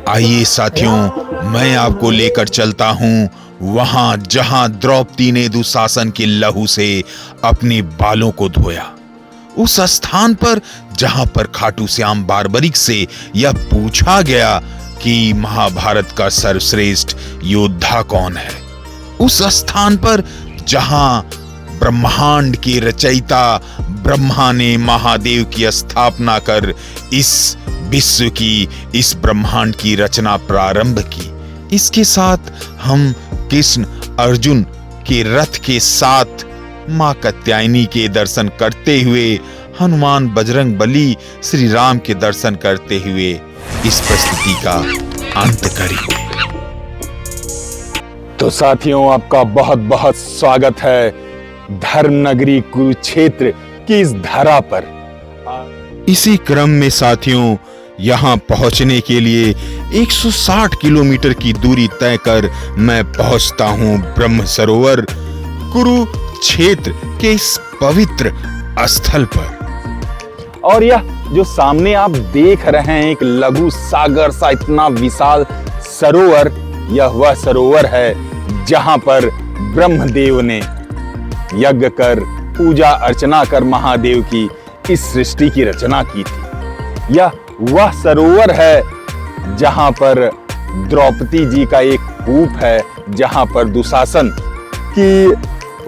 आइए साथियों, मैं आपको लेकर चलता हूँ वहां जहां द्रौपदी ने दुशासन के लहू से अपने बालों को धोया। उस स्थान पर जहां पर खाटू श्याम बारबरिक से यह पूछा गया कि महाभारत का सर्वश्रेष्ठ योद्धा कौन है। उस स्थान पर जहां ब्रह्मांड के रचयिता ब्रह्मा ने महादेव की स्थापना कर इस विश्व की, इस ब्रह्मांड की रचना प्रारंभ की। इसके साथ हम कृष्ण अर्जुन के रथ के साथ मां कात्यायनी के दर्शन करते हुए, हनुमान बजरंग बली श्री राम के दर्शन करते हुए इस प्रस्तुति का अंत करेंगे। तो साथियों, आपका बहुत बहुत स्वागत है धर्म नगरी कुरुक्षेत्र की इस धरा पर। इसी क्रम में साथियों, यहाँ पहुंचने के लिए 160 किलोमीटर की दूरी तय कर मैं पहुंचता हूँ ब्रह्म सरोवर कुरुक्षेत्र के इस पवित्र स्थल पर। और यह जो सामने आप देख रहे हैं एक लघु सागर सा इतना विशाल सरोवर, यह वह सरोवर है जहां पर ब्रह्मदेव ने यज्ञ कर, पूजा अर्चना कर महादेव की इस सृष्टि की रचना की थी। यह वह सरोवर है जहां पर द्रौपदी जी का एक कूप है, जहां पर दुशासन की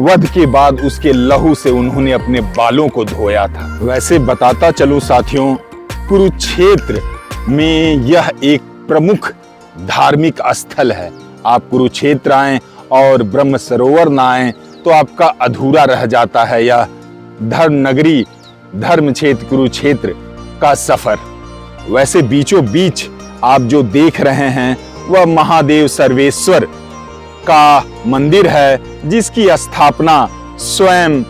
वध के बाद उसके लहू से उन्होंने अपने बालों को धोया था। वैसे बताता चलो साथियों, कुरुक्षेत्र में यह एक प्रमुख धार्मिक स्थल है। आप कुरुक्षेत्र आए और ब्रह्म सरोवर ना आए तो आपका अधूरा रह जाता है यह धर्म नगरी, धर्म क्षेत्र कुरुक्षेत्र का सफर। वैसे बीचों बीच आप जो देख रहे हैं वह महादेव सर्वेश्वर का मंदिर है, जिसकी स्थापना स्वयं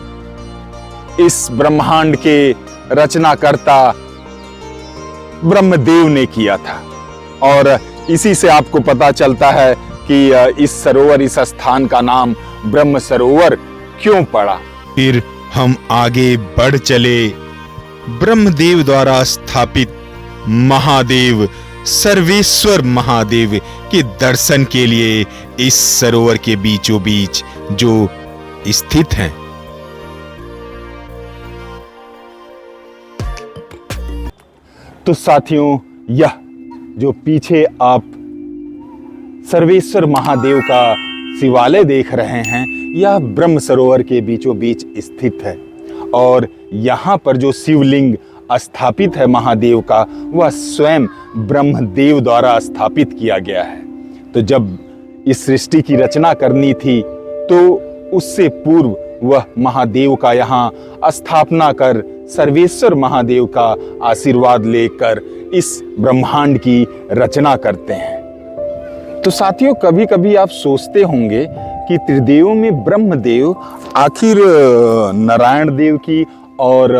इस ब्रह्मांड के रचनाकर्ता ब्रह्मदेव ने किया था। और इसी से आपको पता चलता है कि इस सरोवर, इस स्थान का नाम ब्रह्म सरोवर क्यों पड़ा। फिर हम आगे बढ़ चले। ब्रह्मदेव द्वारा स्थापित महादेव सर्वेश्वर महादेव के दर्शन के लिए इस सरोवर के बीचों बीच जो स्थित हैं। तो साथियों, यह जो पीछे आप सर्वेश्वर महादेव का शिवालय देख रहे हैं, यह ब्रह्म सरोवर के बीचों बीच स्थित है। और यहाँ पर जो शिवलिंग स्थापित है महादेव का, वह स्वयं ब्रह्मदेव द्वारा स्थापित किया गया है। तो जब इस सृष्टि की रचना करनी थी तो उससे पूर्व वह महादेव का यहाँ स्थापना कर सर्वेश्वर महादेव का आशीर्वाद लेकर इस ब्रह्मांड की रचना करते हैं। तो साथियों, कभी कभी आप सोचते होंगे कि त्रिदेवों में ब्रह्मदेव आखिर नारायण देव की और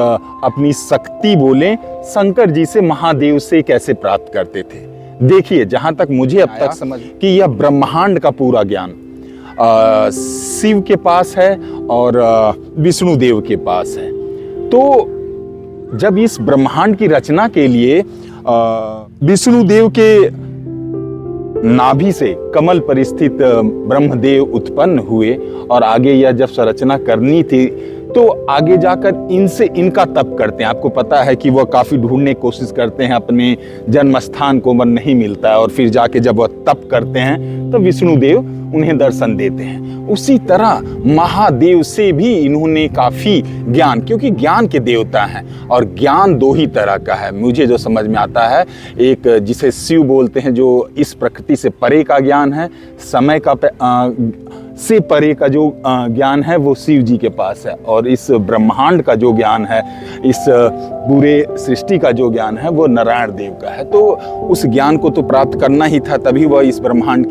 अपनी शक्ति बोले शंकर जी से, महादेव से कैसे प्राप्त करते थे। देखिए, जहां तक मुझे अब तक समझ कि यह ब्रह्मांड का पूरा ज्ञान शिव के पास है और विष्णु देव के पास है। तो जब इस ब्रह्मांड की रचना के लिए विष्णु देव के नाभि से कमल पर स्थित ब्रह्मदेव उत्पन्न हुए और आगे यह जब संरचना करनी थी तो आगे जाकर इनसे इनका तप करते हैं। आपको पता है कि वह काफ़ी ढूंढने की कोशिश करते हैं, अपने जन्म स्थान को मन नहीं मिलता है, और फिर जाके जब वह तप करते हैं तो विष्णु देव उन्हें दर्शन देते हैं। उसी तरह महादेव से भी इन्होंने काफ़ी ज्ञान, क्योंकि ज्ञान के देवता हैं और ज्ञान दो ही तरह का है मुझे जो समझ में आता है। एक जिसे शिव बोलते हैं, जो इस प्रकृति से परे का ज्ञान है, समय का से परे का जो ज्ञान है वो शिव जी के पास है, और इस ब्रह्मांड का जो ज्ञान है, इस पूरे सृष्टि का जो ज्ञान है वो नारायण देव का है। तो उस ज्ञान को तो प्राप्त करना ही था, तभी वह इस ब्रह्मांड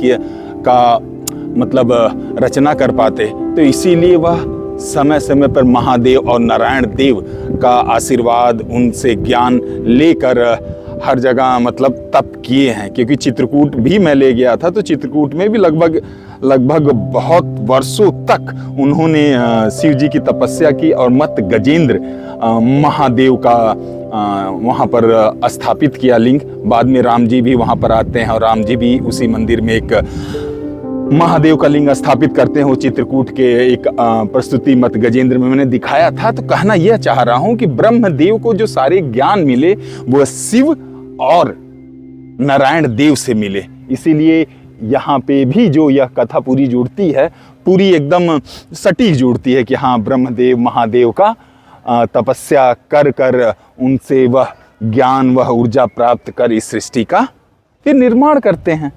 का मतलब रचना कर पाते। तो इसीलिए वह समय समय पर महादेव और नारायण देव का आशीर्वाद, उनसे ज्ञान लेकर हर जगह मतलब तप किए हैं। क्योंकि चित्रकूट भी मैं ले गया था, तो चित्रकूट में भी लगभग बहुत वर्षों तक उन्होंने शिव जी की तपस्या की और मत गजेंद्र महादेव का वहाँ पर स्थापित किया लिंग। बाद में राम जी भी वहाँ पर आते हैं और राम जी भी उसी मंदिर में एक महादेव का लिंग स्थापित करते हैं। वो चित्रकूट के एक प्रस्तुति मत गजेंद्र में मैंने दिखाया था। तो कहना यह चाह रहा हूँ कि ब्रह्मदेव को जो सारे ज्ञान मिले वो शिव और नारायण देव से मिले। इसीलिए यहाँ पे भी जो यह कथा पूरी जुड़ती है, पूरी एकदम सटीक जुड़ती है कि हाँ, ब्रह्मदेव महादेव का तपस्या कर कर उनसे वह ज्ञान, वह ऊर्जा प्राप्त कर इस सृष्टि का फिर निर्माण करते हैं।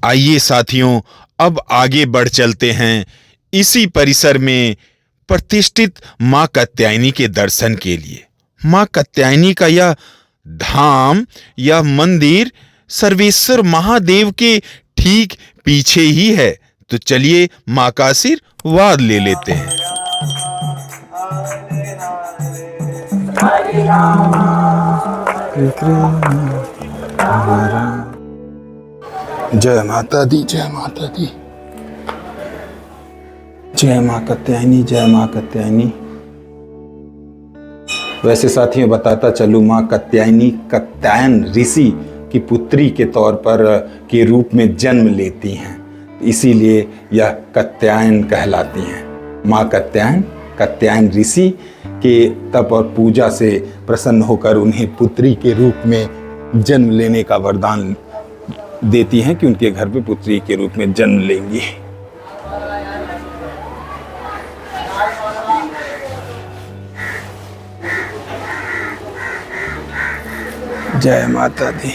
आइए साथियों, अब आगे बढ़ चलते हैं इसी परिसर में प्रतिष्ठित मां कात्यायनी के दर्शन के लिए। मां कात्यायनी का यह धाम, यह मंदिर सर्वेश्वर महादेव के ठीक पीछे ही है। तो चलिए मां का आशीर्वाद ले लेते हैं। जय माता दी, जय माता दी, जय मां कात्यायनी, जय मां कात्यायनी। वैसे साथियों बताता चलूं, मां कात्यायनी कात्यायन ऋषि की पुत्री के तौर पर के रूप में जन्म लेती हैं, इसीलिए यह कात्यायन कहलाती हैं। मां कात्यायन कात्यायन ऋषि के तप और पूजा से प्रसन्न होकर उन्हें पुत्री के रूप में जन्म लेने का वरदान देती हैं कि उनके घर पे पुत्री के रूप में जन्म लेंगी। जय माता दी।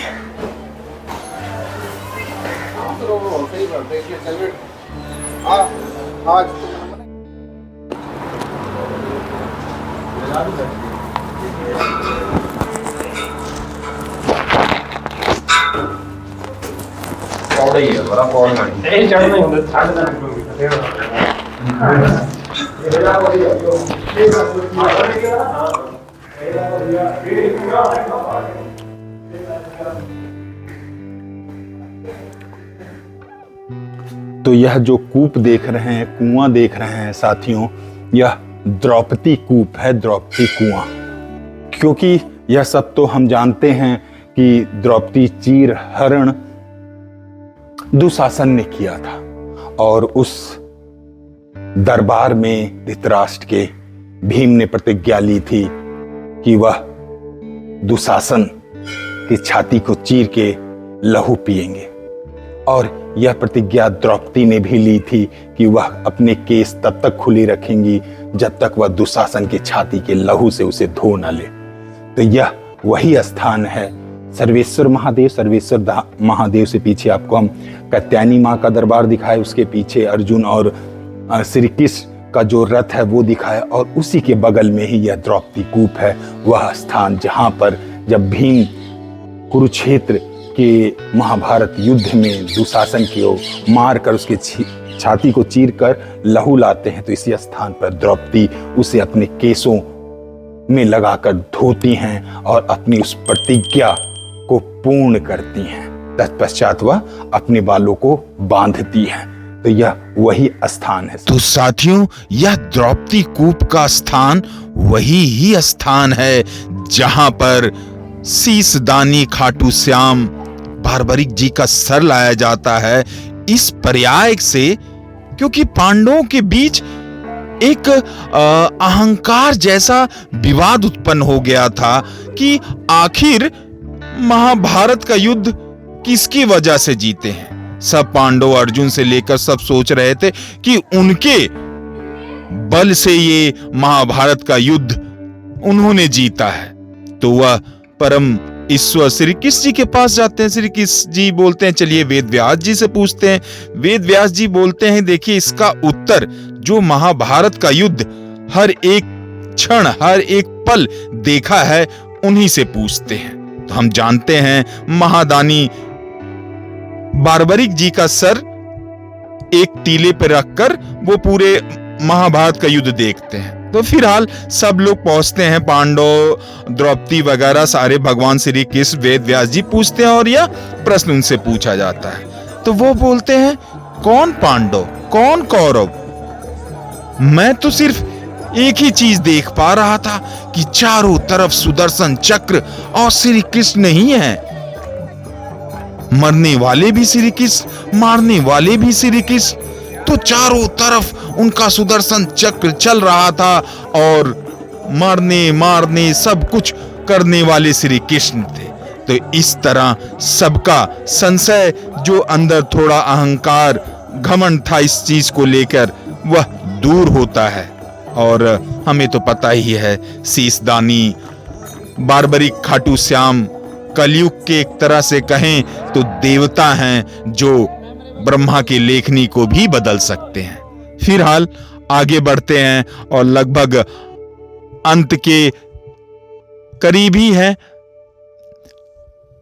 तो यह जो कूप देख रहे हैं, कुआं देख रहे हैं साथियों, यह द्रौपदी कूप है, द्रौपदी कुआं। क्योंकि यह सब तो हम जानते हैं कि द्रौपदी चीर हरण दुशासन ने किया था और उस दरबार में धृतराष्ट्र के भीम ने प्रतिज्ञा ली थी कि वह दुशासन की छाती को चीर के लहू पिएंगे। और यह प्रतिज्ञा द्रौपदी ने भी ली थी कि वह अपने केस तब तक खुली रखेंगी जब तक वह दुशासन की छाती के लहू से उसे धो न ले। तो यह वही स्थान है, सर्वेश्वर महादेव। सर्वेश्वर महादेव से पीछे आपको हम कात्यायनी माँ का दरबार दिखाए, उसके पीछे अर्जुन और श्री कृष्ण का जो रथ है वो दिखाया, और उसी के बगल में ही यह द्रौपदी कूप है, वह स्थान जहाँ पर जब भीम कुरुक्षेत्र के महाभारत युद्ध में दुशासन को मार कर उसके छाती को चीर कर लहू लाते हैं, तो इसी स्थान पर द्रौपदी उसे अपने केसों में लगाकर धोती हैं और अपनी उस प्रतिज्ञा को पूर्ण करती हैं। तत्पश्चात वह अपने बालों को बांधती हैं। तो यह वही स्थान है। तो साथियों, यह द्रौपदी कूप का स्थान वही ही स्थान है जहां पर शीशदानी खाटू श्याम बारबरिक जी का सर लाया जाता है, इस पर्याय से, क्योंकि पांडवों के बीच एक अहंकार जैसा विवाद उत्पन्न हो गया था कि आखिर महाभारत का युद्ध किसकी वजह से जीते हैं। सब पांडव, अर्जुन से लेकर सब सोच रहे थे कि उनके बल से ये महाभारत का युद्ध उन्होंने जीता है। तो वह परम ईश्वर श्री कृष्ण जी के पास जाते हैं। श्री कृष्ण जी बोलते हैं चलिए वेद व्यास जी से पूछते हैं। वेद व्यास जी बोलते हैं देखिए इसका उत्तर, जो महाभारत का युद्ध हर एक क्षण, हर एक पल देखा है, उन्हीं से पूछते हैं। तो हम जानते हैं महादानी बारबरिक जी का सर एक टीले पर रखकर वो पूरे महाभारत का युद्ध देखते हैं। तो फिलहाल सब लोग पहुंचते हैं, पांडव, द्रौपदी वगैरह सारे, भगवान श्री कृष्ण, वेद व्यास जी पूछते हैं और यह प्रश्न उनसे पूछा जाता है। तो वो बोलते हैं कौन पांडव, कौन कौरव, मैं तो सिर्फ एक ही चीज देख पा रहा था कि चारों तरफ सुदर्शन चक्र और श्री कृष्ण ही है। मरने वाले भी श्री कृष्ण, मारने वाले भी श्री कृष्ण। तो चारों तरफ उनका सुदर्शन चक्र चल रहा था और मारने मारने सब कुछ करने वाले श्री कृष्ण थे। तो इस तरह सबका संशय, जो अंदर थोड़ा अहंकार घमंड था इस चीज को लेकर, वह दूर होता है। और हमें तो पता ही है, शीशदानी बारबरिक खाटू श्याम कलयुग के एक तरह से कहें तो देवता हैं, जो ब्रह्मा की लेखनी को भी बदल सकते हैं। फिलहाल आगे बढ़ते हैं और लगभग अंत के करीब ही है।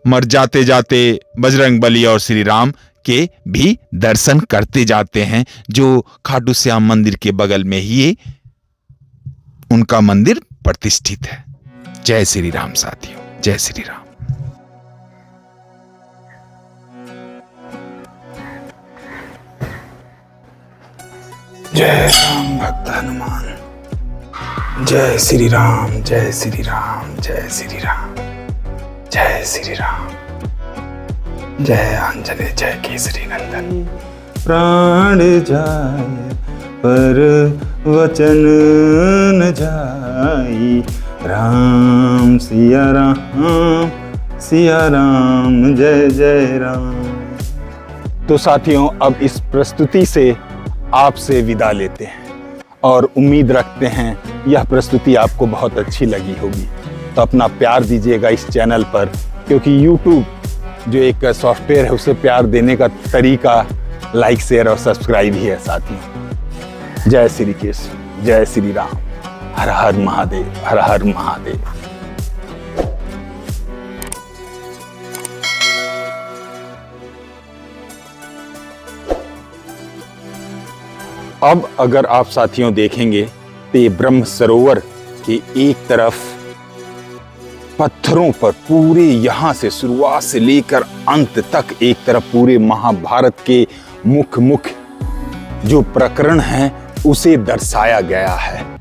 मर जाते जाते बजरंगबली और श्री राम के भी दर्शन करते जाते हैं, जो खाटू श्याम मंदिर के बगल में ही उनका मंदिर प्रतिष्ठित है। जय श्री राम साथियों, जय श्री राम। जय राम भक्त हनुमान, जय श्री राम, जय श्री राम, जय श्री राम, जय श्री राम, जय आंजनेय, जय केसरी नंदन। प्राण जाए पर वचन न जाई, राम सिया राम, सिया राम, जय जय राम। तो साथियों, अब इस प्रस्तुति से आपसे विदा लेते हैं और उम्मीद रखते हैं यह प्रस्तुति आपको बहुत अच्छी लगी होगी। तो अपना प्यार दीजिएगा इस चैनल पर, क्योंकि YouTube जो एक सॉफ्टवेयर है उसे प्यार देने का तरीका लाइक, शेयर और सब्सक्राइब ही है साथियों। जय श्री कृष्ण, जय श्री राम, हर हर महादेव, हर हर महादेव। अब अगर आप साथियों देखेंगे तो ये ब्रह्म सरोवर के एक तरफ पत्थरों पर पूरे यहां से शुरुआत से लेकर अंत तक एक तरफ पूरे महाभारत के मुख्य जो प्रकरण हैं उसे दर्शाया गया है।